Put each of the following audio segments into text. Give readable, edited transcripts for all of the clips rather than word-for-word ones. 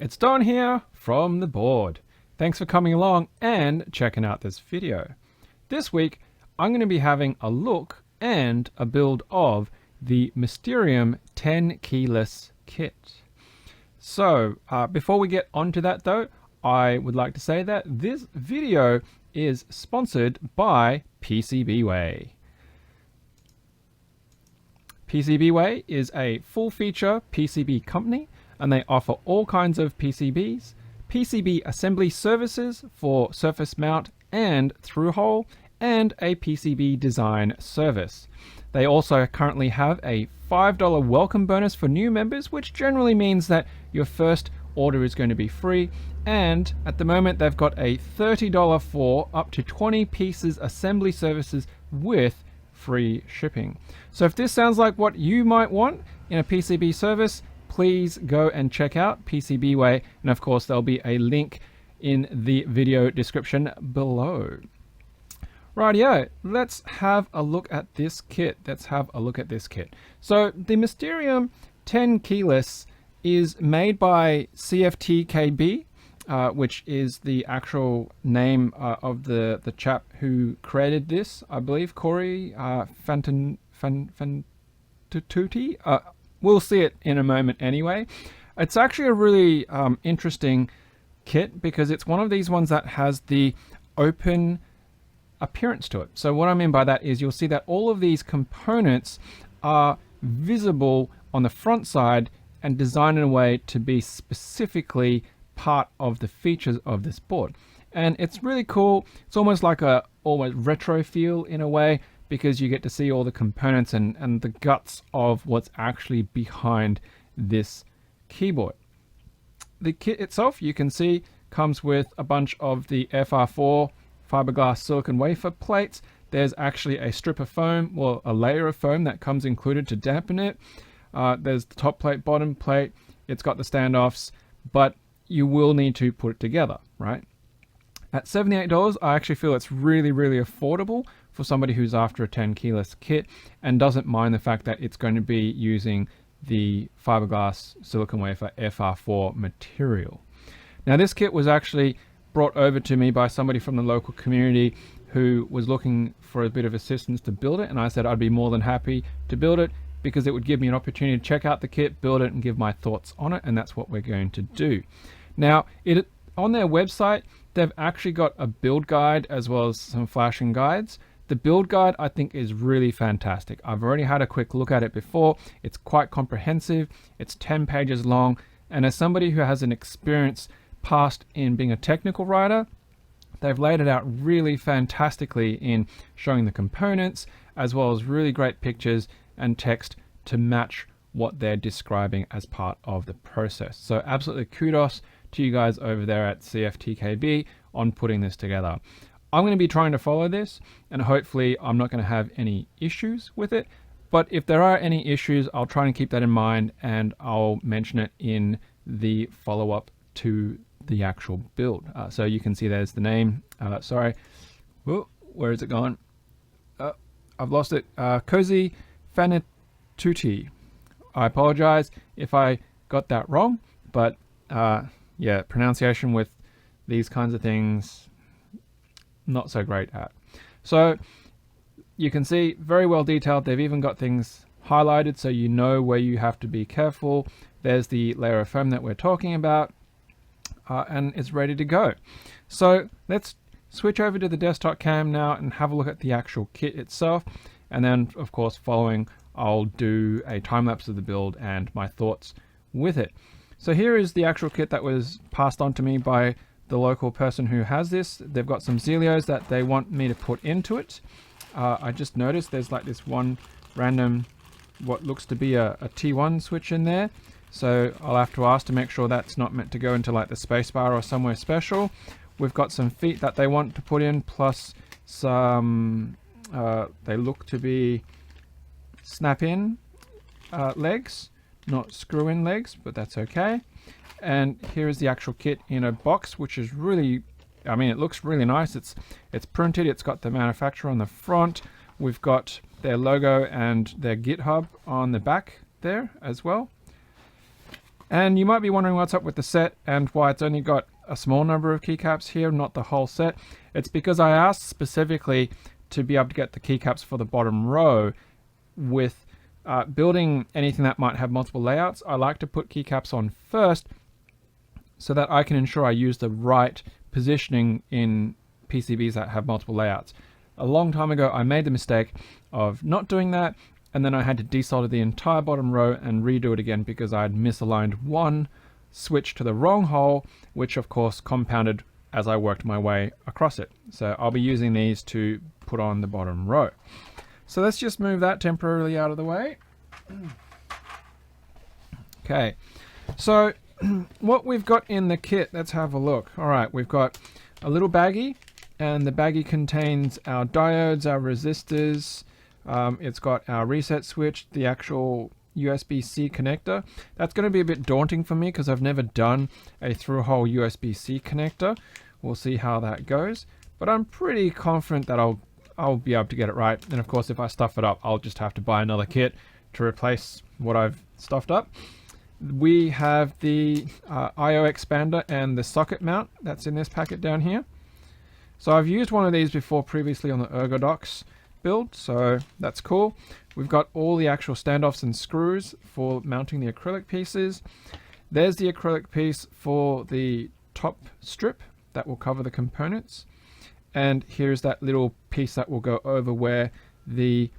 It's Don here from the board. Thanks for coming along and checking out this video. This week, I'm going to be having a look and a build of the Mysterium 10 keyless kit. So before we get onto that though, I would like to say that this video is sponsored by PCBWay. PCBWay is a full-feature PCB company, and they offer all kinds of PCBs, PCB assembly services for surface mount and through-hole, and a PCB design service. They also currently have a $5 welcome bonus for new members, which generally means that your first order is going to be free, and at the moment they've got a $30 for up to 20 pieces assembly services with free shipping. So if this sounds like what you might want in a PCB service, please go and check out PCBWay, and of course there'll be a link in the video description below. Rightio, let's have a look at this kit. So the Mysterium 10 keyless is made by CFTKB, which is the actual name of the chap who created this, I believe, Corey Fantuti. We'll see it in a moment anyway. It's actually a really interesting kit because it's one of these ones that has the open appearance to it. So what I mean by that is you'll see that all of these components are visible on the front side and designed in a way to be specifically part of the features of this board. And it's really cool. It's almost like a almost retro feel in a way, because you get to see all the components and the guts of what's actually behind this keyboard. The kit itself, you can see, comes with a bunch of the FR4 fiberglass silicon wafer plates. There's actually a strip of foam, well, a layer of foam that comes included to dampen it. There's the top plate, bottom plate. It's got the standoffs, but you will need to put it together, right? At $78, I actually feel it's really, really affordable for somebody who's after a 10 keyless kit and doesn't mind the fact that it's going to be using the fiberglass silicon wafer FR4 material. Now, this kit was actually brought over to me by somebody from the local community who was looking for a bit of assistance to build it, and I said I'd be more than happy to build it because it would give me an opportunity to check out the kit, build it, and give my thoughts on it, and that's what we're going to do. Now, on their website, they've actually got a build guide as well as some flashing guides. The build guide, I think, is really fantastic. I've already had a quick look at it before. It's quite comprehensive. It's 10 pages long. And as somebody who has an experience past in being a technical writer, they've laid it out really fantastically in showing the components, as well as really great pictures and text to match what they're describing as part of the process. So absolutely kudos to you guys over there at CFTKB on putting this together. I'm going to be trying to follow this, and hopefully I'm not going to have any issues with it. But if there are any issues, I'll try and keep that in mind, and I'll mention it in the follow-up to the actual build. So you can see there's the name. Sorry. Whoa, where is it gone? I've lost it. Cozy Fantuti. I apologize if I got that wrong, but yeah, pronunciation with these kinds of things, not so great at. So you can see very well detailed. They've even got things highlighted so you know where you have to be careful. There's the layer of foam that we're talking about, and it's ready to go. So let's switch over to the desktop cam now and have a look at the actual kit itself. And then, of course, following, I'll do a time lapse of the build and my thoughts with it. So here is the actual kit that was passed on to me by the local person who has this. They've got some Zelios that they want me to put into it. I just noticed there's like this one random, what looks to be a T1 switch in there. So I'll have to ask to make sure that's not meant to go into like the spacebar or somewhere special. We've got some feet that they want to put in, plus some, they look to be snap-in legs, not screw-in legs, but that's okay. And here is the actual kit in a box, which is really, I mean, it looks really nice. It's printed. It's got the manufacturer on the front. We've got their logo and their GitHub on the back there as well. And you might be wondering what's up with the set and why it's only got a small number of keycaps here, not the whole set. It's because I asked specifically to be able to get the keycaps for the bottom row. With building anything that might have multiple layouts, I like to put keycaps on first so that I can ensure I use the right positioning in PCBs that have multiple layouts. A long time ago, I made the mistake of not doing that, and then I had to desolder the entire bottom row and redo it again because I had misaligned one switch to the wrong hole, which of course compounded as I worked my way across it. So I'll be using these to put on the bottom row. So let's just move that temporarily out of the way. Okay, so what we've got in the kit, let's have a look. All right, we've got a little baggie, and the baggie contains our diodes, our resistors. It's got our reset switch, the actual USB-C connector. That's going to be a bit daunting for me because I've never done a through-hole USB-C connector. We'll see how that goes, but I'm pretty confident that I'll be able to get it right. And of course, if I stuff it up, I'll just have to buy another kit to replace what I've stuffed up. We have the I/O expander and the socket mount that's in this packet down here. So I've used one of these before previously on the Ergodox build, so that's cool. We've got all the actual standoffs and screws for mounting the acrylic pieces. There's the acrylic piece for the top strip that will cover the components. And here's that little piece that will go over where the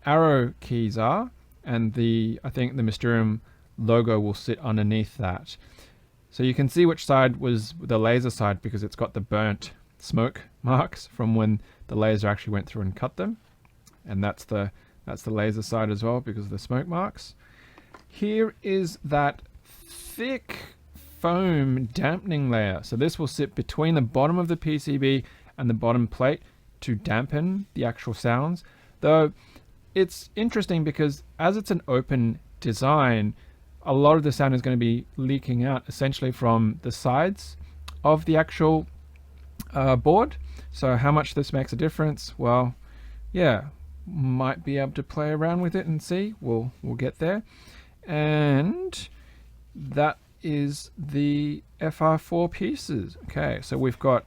arrow keys are, and I think the Mysterium logo will sit underneath that. So you can see which side was the laser side because it's got the burnt smoke marks from when the laser actually went through and cut them. And that's the laser side as well because of the smoke marks. Here is that thick foam dampening layer. So this will sit between the bottom of the PCB and the bottom plate to dampen the actual sounds. Though it's interesting because as it's an open design, a lot of the sound is going to be leaking out essentially from the sides of the actual board. So how much this makes a difference? Well, yeah, might be able to play around with it and see. We'll get there. And that is the FR4 pieces. Okay, so we've got,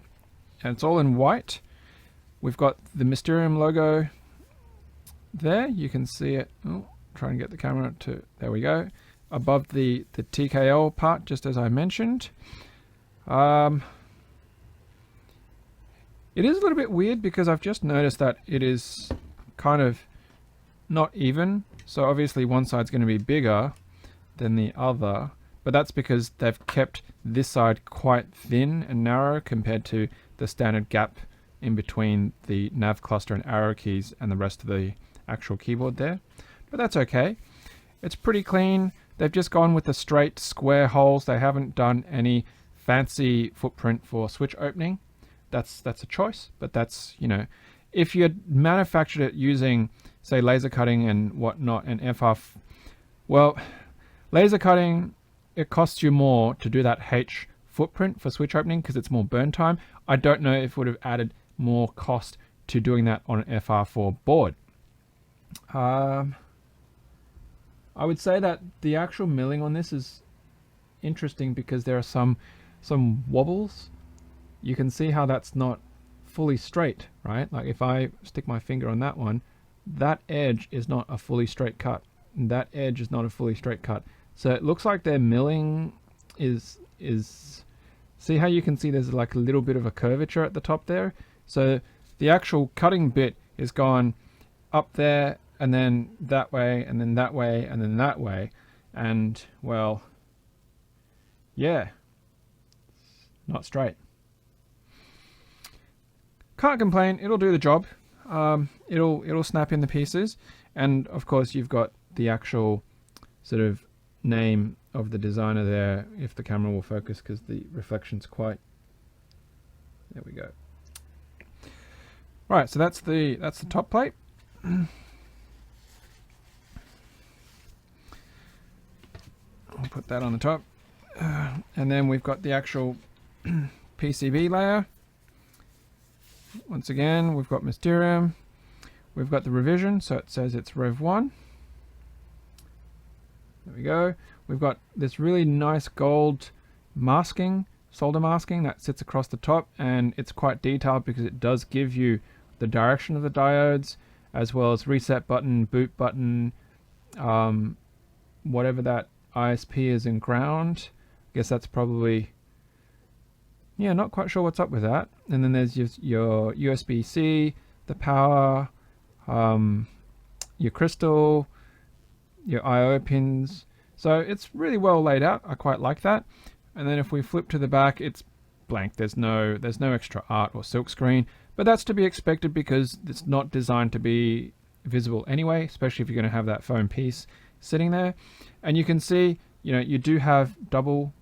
and it's all in white. We've got the Mysterium logo there. You can see it. Oh, try and get the camera to, there we go. Above the TKL part, just as I mentioned. It is a little bit weird because I've just noticed that it is kind of not even. So obviously one side's going to be bigger than the other, but that's because they've kept this side quite thin and narrow compared to the standard gap in between the nav cluster and arrow keys and the rest of the actual keyboard there. But that's okay. It's pretty clean. They've just gone with the straight square holes. They haven't done any fancy footprint for switch opening. That's a choice, but that's, you know, if you had manufactured it using, say, laser cutting and whatnot, and well, laser cutting, it costs you more to do that H footprint for switch opening because it's more burn time. I don't know if it would have added more cost to doing that on an FR4 board. I would say that the actual milling on this is interesting because there are some wobbles. You can see how that's not fully straight, right? Like if I stick my finger on that one, that edge is not a fully straight cut. And that edge is not a fully straight cut. So it looks like their milling is see how you can see there's like a little bit of a curvature at the top there? So the actual cutting bit is gone up there and then that way and then that way and then that way. And well, yeah, not straight. Can't complain, it'll do the job. It'll snap in the pieces. And of course you've got the actual sort of name of the designer there, if the camera will focus, because the reflection's quite, there we go. Right, so that's the top plate. I'll put that on the top. And then we've got the actual PCB layer. Once again, we've got Mysterium. We've got the revision, so it says it's Rev 1. There we go. we've got this really nice gold masking, solder masking that sits across the top, and it's quite detailed because it does give you the direction of the diodes, as well as reset button, boot button, whatever that ISP is in ground. I guess that's probably, yeah, not quite sure what's up with that. And then there's your USB-C, the power, your crystal, your I/O pins. So it's really well laid out. I quite like that. And then if we flip to the back, it's blank. There's no extra art or silkscreen, but that's to be expected because it's not designed to be visible anyway, especially if you're going to have that foam piece sitting there. And you can see, you do have double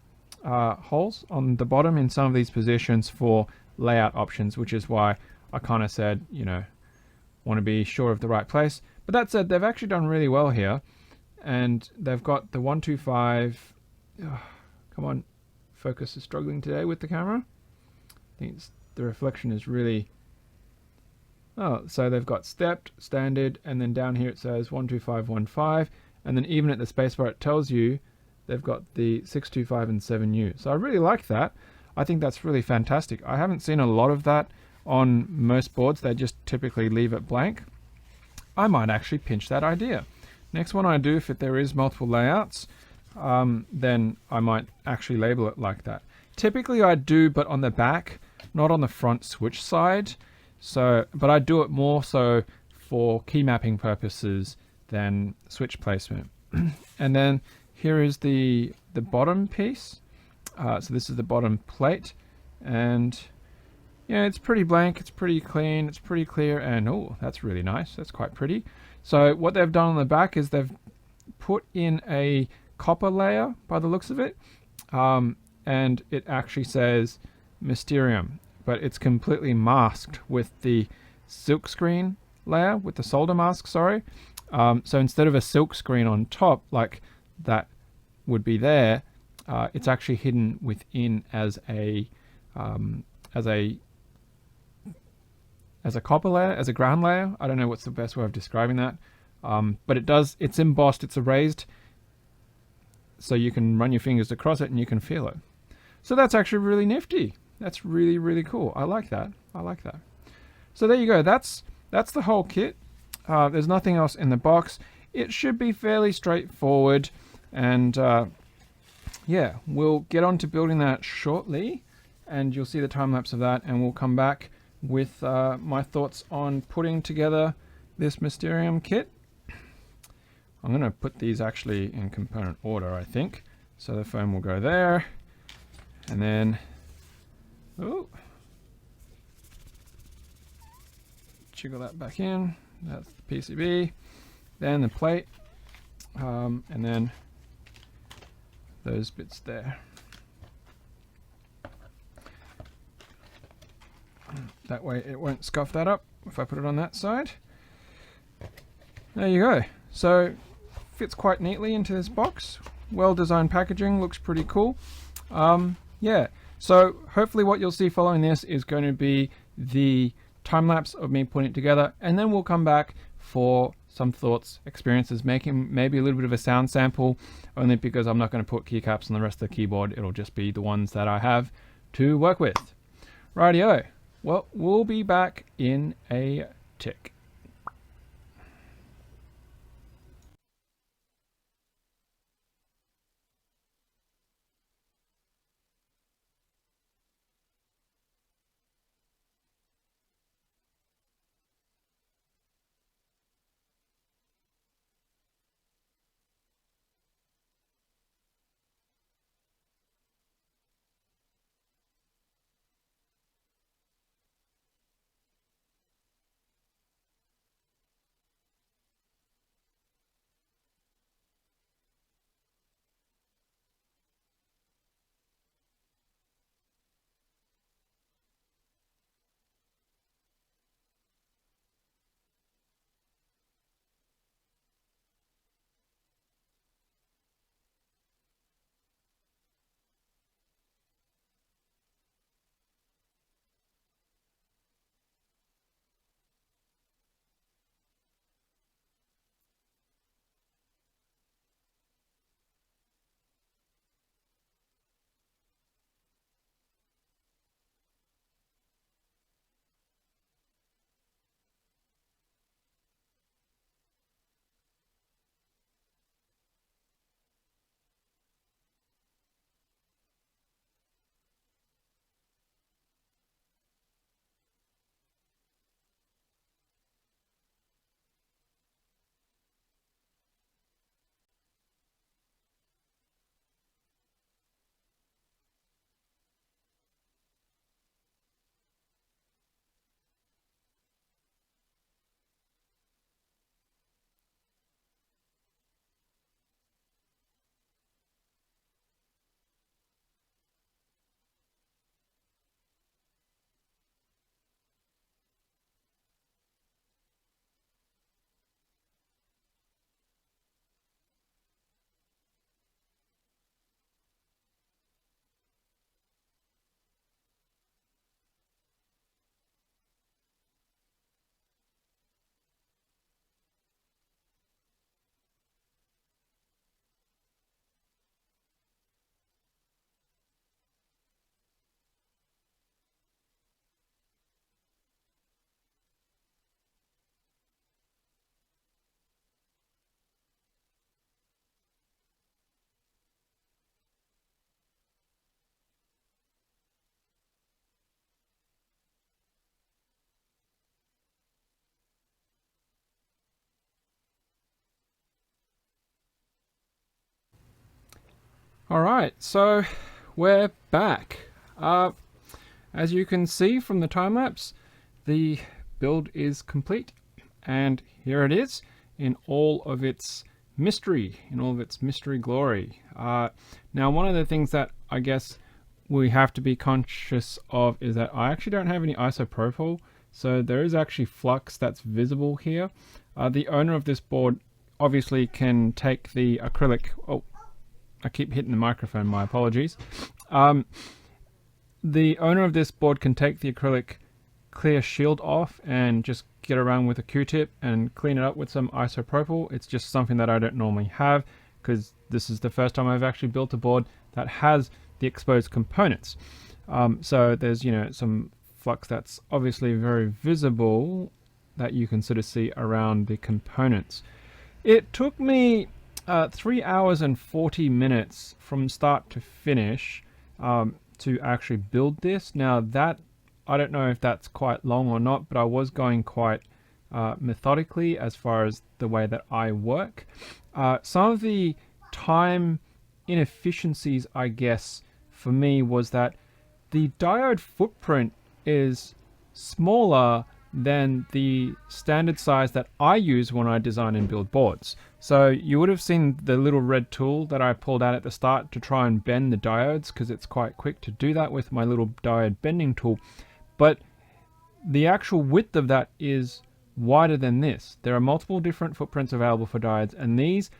holes on the bottom in some of these positions for layout options, which is why I kind of said, want to be sure of the right place. But that said, they've actually done really well here, and they've got the 125. Come on, focus is struggling today with the camera. I think the reflection is really. So they've got stepped, standard, and then down here it says 12515, and then even at the spacebar it tells you they've got the 625 and 7U. So I really like that. I think that's really fantastic. I haven't seen a lot of that on most boards. They just typically leave it blank. I might actually pinch that idea. Next one I do, if there is multiple layouts, then I might actually label it like that. Typically I do, but on the back, not on the front switch side. So, but I do it more so for key mapping purposes than switch placement. And then here is the bottom piece. So this is the bottom plate, and yeah, it's pretty blank, it's pretty clean, it's pretty clear, and oh, that's really nice. That's quite pretty. So what they've done on the back is they've put in a copper layer by the looks of it, and it actually says Mysterium, but it's completely masked with the silkscreen layer, with the solder mask, sorry. So instead of a silk screen on top like that would be there, it's actually hidden within as a copper layer, as a ground layer. I don't know what's the best way of describing that, but it's embossed, it's erased, so you can run your fingers across it and you can feel it. So that's actually really nifty. That's really, really cool. I like that. I like that. So there you go. That's the whole kit. There's nothing else in the box. It should be fairly straightforward, and yeah, we'll get on to building that shortly, and you'll see the time lapse of that, and we'll come back with my thoughts on putting together this Mysterium kit. I'm going to put these actually in component order, I think. So the foam will go there, and then jiggle that back in. That's the PCB, then the plate, and then those bits there. That way it won't scuff that up if I put it on that side. There you go. So fits quite neatly into this box. Well designed packaging, looks pretty cool. Yeah, so hopefully what you'll see following this is going to be the time lapse of me putting it together, and then we'll come back for some thoughts, experiences, making maybe a little bit of a sound sample, only because I'm not going to put keycaps on the rest of the keyboard. It'll just be the ones that I have to work with. Rightio. Well, we'll be back in a tick. Alright, so we're back. As you can see from the time lapse, the build is complete, and here it is in all of its mystery, glory. Now, one of the things that I guess we have to be conscious of is that I actually don't have any isopropyl, so there is actually flux that's visible here. The owner of this board obviously can take the acrylic. Oh, I keep hitting the microphone, my apologies. The owner of this board can take the acrylic clear shield off and just get around with a Q-tip and clean it up with some isopropyl. It's just something that I don't normally have because this is the first time I've actually built a board that has the exposed components. So there's, some flux that's obviously very visible that you can sort of see around the components. It took me 3 hours and 40 minutes from start to finish to actually build this. Now that, I don't know if that's quite long or not, but I was going quite methodically as far as the way that I work. Some of the time inefficiencies, I guess, for me was that the diode footprint is smaller than the standard size that I use when I design and build boards. So you would have seen the little red tool that I pulled out at the start to try and bend the diodes, because it's quite quick to do that with my little diode bending tool. But the actual width of that is wider than this. There are multiple different footprints available for diodes, and these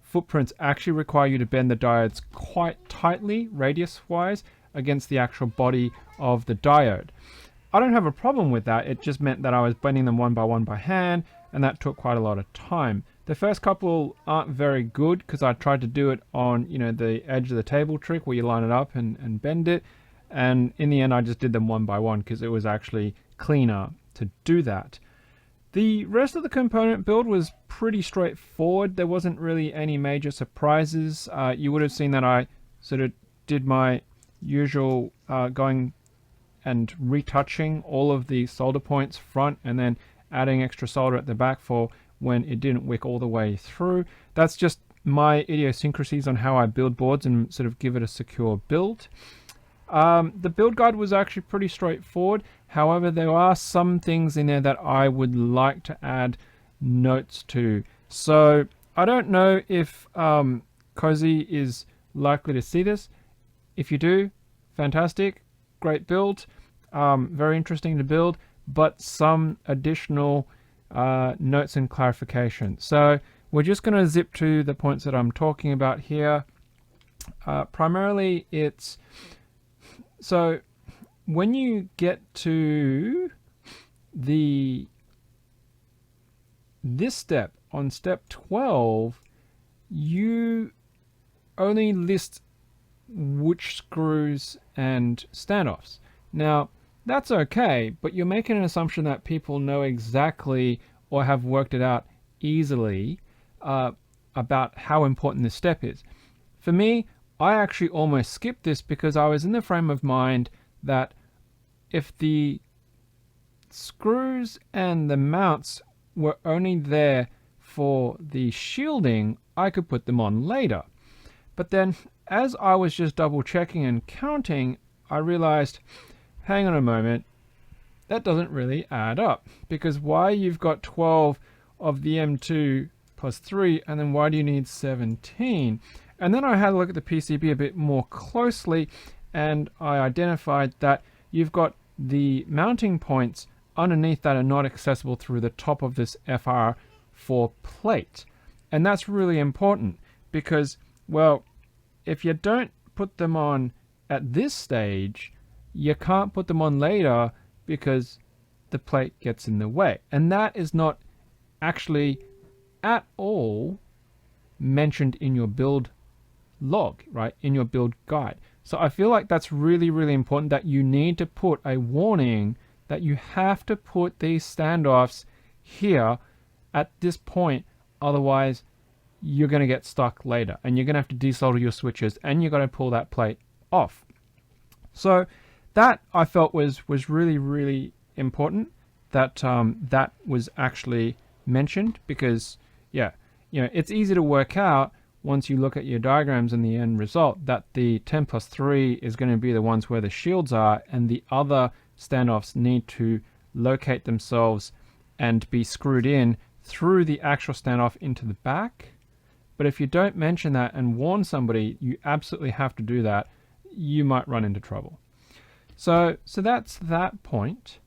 footprints actually require you to bend the diodes quite tightly, radius wise, against the actual body of the diode. I don't have a problem with that. It just meant that I was bending them one by hand, and that took quite a lot of time. The first couple aren't very good because I tried to do it on, the edge of the table trick where you line it up and bend it. And in the end, I just did them one by one because it was actually cleaner to do that. The rest of the component build was pretty straightforward. There wasn't really any major surprises. You would have seen that I sort of did my usual going and retouching all of the solder points front and then adding extra solder at the back for when it didn't wick all the way through. That's just my idiosyncrasies on how I build boards and sort of give it a secure build. The build guide was actually pretty straightforward. However, there are some things in there that I would like to add notes to. So I don't know if Cozy is likely to see this. If you do, fantastic. Great build, very interesting to build, but some additional notes and clarification. So we're just going to zip to the points that I'm talking about here. Primarily it's, so when you get to this step, on step 12, you only list which screws and standoffs. Now that's okay, but you're making an assumption that people know exactly or have worked it out easily about how important this step is. For me, I actually almost skipped this because I was in the frame of mind that if the screws and the mounts were only there for the shielding, I could put them on later. But then as I was just double checking and counting, I realized, hang on a moment, that doesn't really add up, because why you've got 12 of the M2 plus 3, and then why do you need 17? And then I had a look at the PCB a bit more closely, and I identified that you've got the mounting points underneath that are not accessible through the top of this FR4 plate. And that's really important because, well, if you don't put them on at this stage, you can't put them on later because the plate gets in the way. And that is not actually at all mentioned in your build log, right? In your build guide. So I feel like that's really, really important that you need to put a warning that you have to put these standoffs here at this point. Otherwise, you're going to get stuck later and you're going to have to desolder your switches and you're going to pull that plate off. So that I felt was really, really important that that was actually mentioned, because yeah, it's easy to work out once you look at your diagrams and the end result, that the 10+3 is going to be the ones where the shields are, and the other standoffs need to locate themselves and be screwed in through the actual standoff into the back. But if you don't mention that and warn somebody, you absolutely have to do that. You might run into trouble. So that's that point.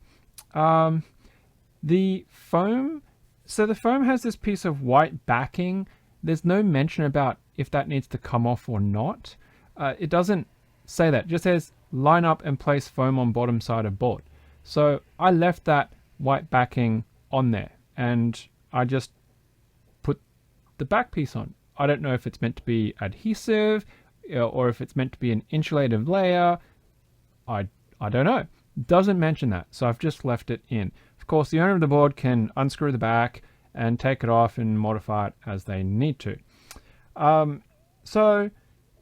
The foam. So the foam has this piece of white backing. There's no mention about if that needs to come off or not. It doesn't say that. It just says line up and place foam on bottom side of board. So I left that white backing on there, and I just put the back piece on. I don't know if it's meant to be adhesive or if it's meant to be an insulative layer. I don't know. Doesn't mention that, so I've just left it in. Of course, the owner of the board can unscrew the back and take it off and modify it as they need to. So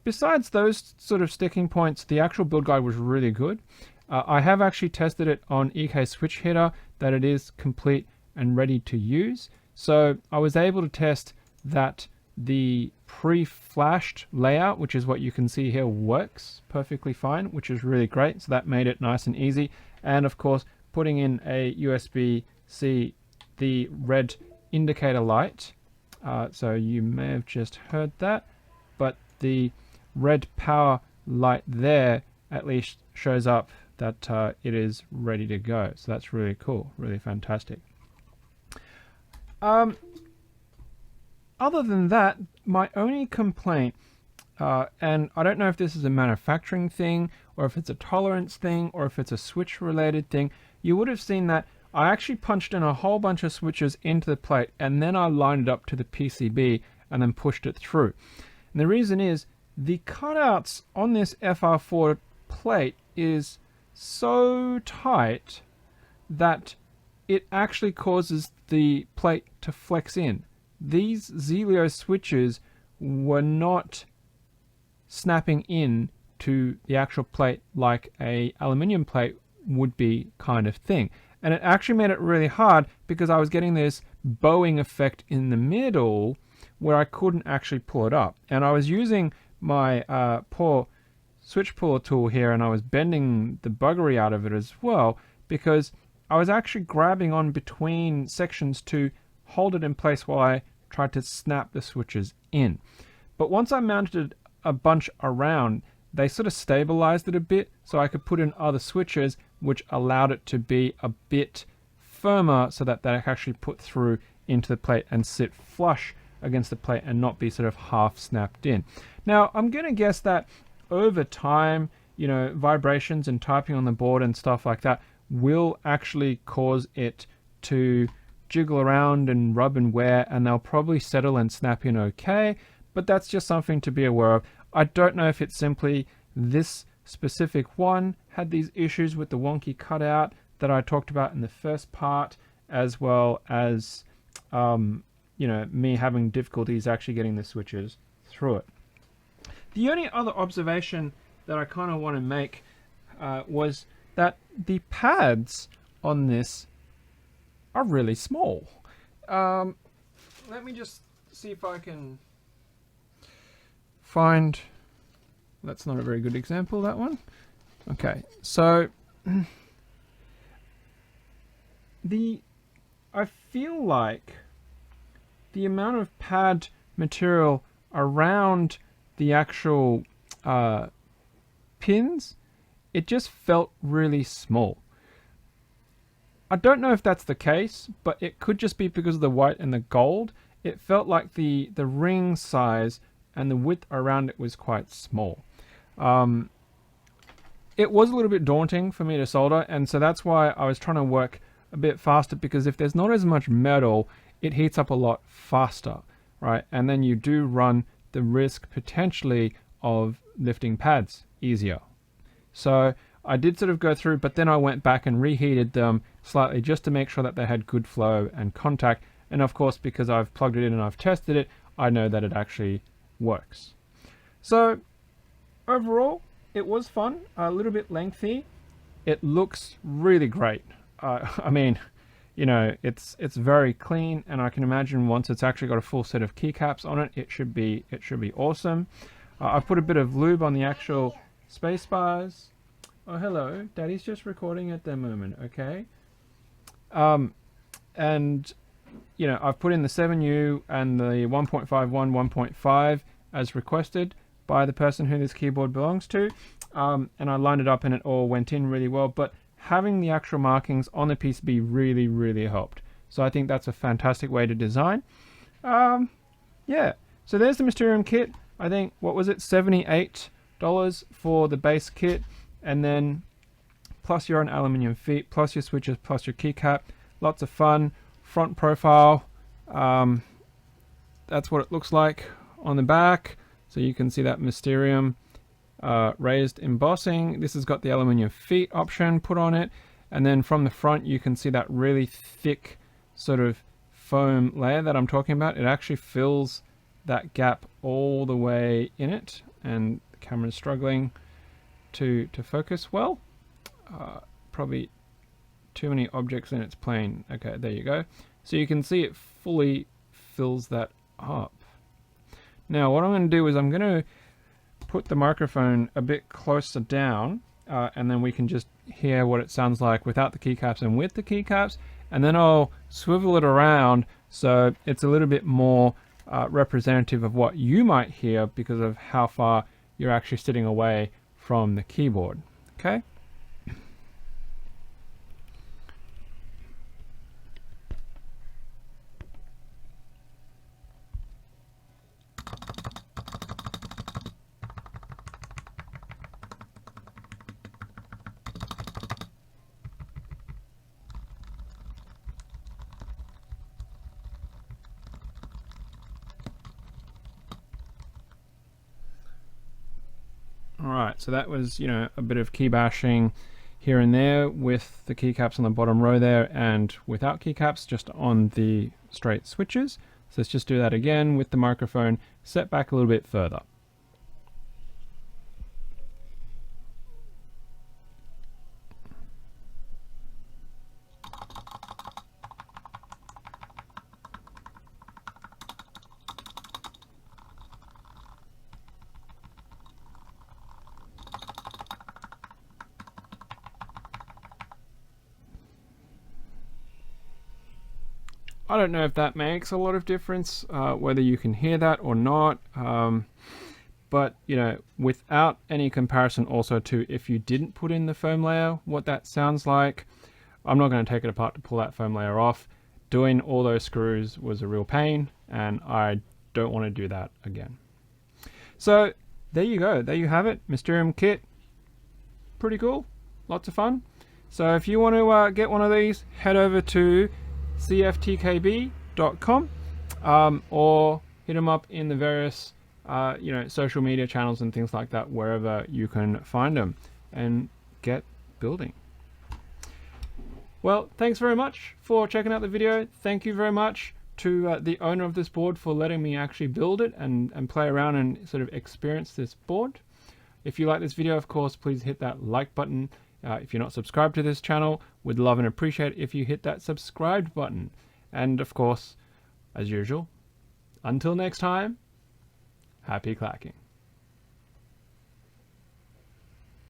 besides those sort of sticking points, the actual build guide was really good. I have actually tested it on EK Switch Hitter, that it is complete and ready to use. So I was able to test that the pre-flashed layout, which is what you can see here, works perfectly fine, which is really great. So that made it nice and easy. And of course, putting in a USB-C, the red indicator light. So you may have just heard that, but the red power light there at least shows up that it is ready to go. So that's really cool, really fantastic. Other than that, my only complaint, and I don't know if this is a manufacturing thing or if it's a tolerance thing or if it's a switch related thing, you would have seen that I actually punched in a whole bunch of switches into the plate and then I lined it up to the PCB and then pushed it through. And the reason is the cutouts on this FR4 plate is so tight that it actually causes the plate to flex in. These Zelio switches were not snapping in to the actual plate like a aluminium plate would be, kind of thing. And it actually made it really hard because I was getting this bowing effect in the middle where I couldn't actually pull it up. And I was using my poor switch puller tool here and I was bending the buggery out of it as well because I was actually grabbing on between sections to hold it in place while I tried to snap the switches in. But once I mounted a bunch around, they sort of stabilized it a bit so I could put in other switches which allowed it to be a bit firmer so that they actually put through into the plate and sit flush against the plate and not be sort of half snapped in. Now I'm going to guess that over time, you know, vibrations and typing on the board and stuff like that will actually cause it to jiggle around and rub and wear, and they'll probably settle and snap in okay, but that's just something to be aware of. I don't know if it's simply this specific one had these issues with the wonky cutout that I talked about in the first part, as well as you know, me having difficulties actually getting the switches through it. The only other observation that I kind of want to make was that the pads on this are really small. Let me just see if I can find... That's not a very good example, that one. Okay, so I feel like the amount of pad material around the actual pins, it just felt really small. I don't know if that's the case, but it could just be because of the white and the gold. It felt like the ring size and the width around it was quite small. It was a little bit daunting for me to solder, and so that's why I was trying to work a bit faster, because if there's not as much metal, it heats up a lot faster, right? And then you do run the risk potentially of lifting pads easier. So I did sort of go through, but then I went back and reheated them slightly just to make sure that they had good flow and contact. And of course, because I've plugged it in and I've tested it, I know that it actually works. So overall, it was fun, a little bit lengthy. It looks really great. I mean, you know, it's very clean, and I can imagine once it's actually got a full set of keycaps on it, it should be awesome. I've put a bit of lube on the actual space bars. Oh, hello, Daddy's just recording at the moment, okay? And you know, I've put in the 7U and the 1.51, 1.5 as requested by the person who this keyboard belongs to, and I lined it up and it all went in really well. But having the actual markings on the PCB really helped. So I think that's a fantastic way to design. Yeah, so there's the Mysterium kit. I think, what was it, $78 for the base kit, and then plus your own aluminium feet, plus your switches, plus your keycap. Lots of fun. Front profile, that's what it looks like on the back. So you can see that Mysterium raised embossing. This has got the aluminium feet option put on it, and then from the front you can see that really thick sort of foam layer that I'm talking about. It actually fills that gap all the way in it, and the camera's struggling to focus well. Probably too many objects in its plane. Okay, there you go. So you can see it fully fills that up. Now what I'm going to do is I'm going to put the microphone a bit closer down, and then we can just hear what it sounds like without the keycaps and with the keycaps, and then I'll swivel it around so it's a little bit more representative of what you might hear because of how far you're actually sitting away from the keyboard. Okay. Alright, so that was, you know, a bit of key bashing here and there with the keycaps on the bottom row there, and without keycaps just on the straight switches. So let's just do that again with the microphone set back a little bit further. I don't know if that makes a lot of difference, whether you can hear that or not, but you know, without any comparison also to if you didn't put in the foam layer, what that sounds like. I'm not going to take it apart to pull that foam layer off. Doing all those screws was a real pain, and I don't want to do that again. So there you go, there you have it, Mysterium kit. Pretty cool, lots of fun. So if you want to get one of these, head over to cftkb.com, or hit them up in the various you know, social media channels and things like that, wherever you can find them, and get building. Well, thanks very much for checking out the video. Thank you very much to the owner of this board for letting me actually build it and play around and sort of experience this board. If you like this video, of course, please hit that like button. If you're not subscribed to this channel, we'd love and appreciate if you hit that subscribe button. And of course, as usual, until next time, happy clacking.